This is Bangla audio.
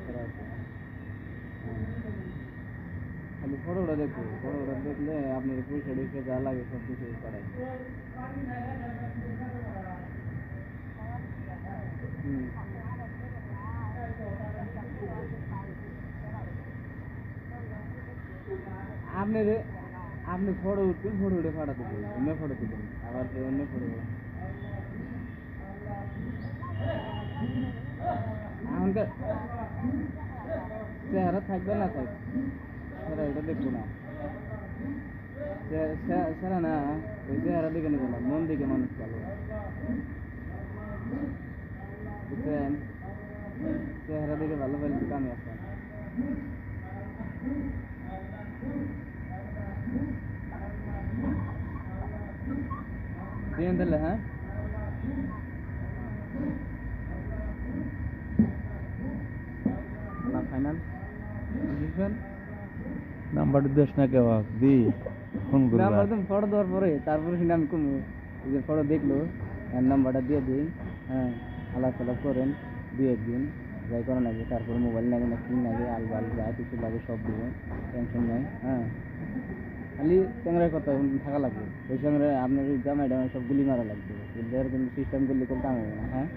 করা আছে। খালি ফটোটা দেখো, ফটোটা দেখলে আপনার পয়সা টয়সা যা লাগে সব কিছু করায়। আপনি ফটো উঠবেন, ফটো উঠে ফাটাতে দেবেন, অন্য ফটো দেবেন, আবার অন্য ফটো এখনকার চেহারা থাকবে না থাকবে সেটা এটা দেখবো না, সেরা না ওই চেহারা দেখে নেবে না, মন দেখে মানুষ ভালো বুঝছেন, চেহারা দেখে ভালো পাইলে কামে আসেন। দিন দিলে হ্যাঁ ফাইনাল নাম্বার দেশ না কেউ দি ফোন করবো নাম্বার তুমি ফটো দেওয়ার পরে তারপরে কিন্তু আমি কমু যে ফটো দেখলো নাম্বারটা দিয়ে দিই, হ্যাঁ আলাপ সালাপ করেন 2-1 দিন যাই করেন আগে, তারপরে মোবাইল লাগে না কি লাগে আলবাল যা কিছু লাগে সব দেবেন, টেনশন নাই। হ্যাঁ খালি ক্যামেরার কথা থাকা লাগবে, ওই সঙ্গে আপনার জামাই টামাই সব গুলি মারা লাগবে, কিন্তু সিস্টেম করলে কোনো কাম হবে না। হ্যাঁ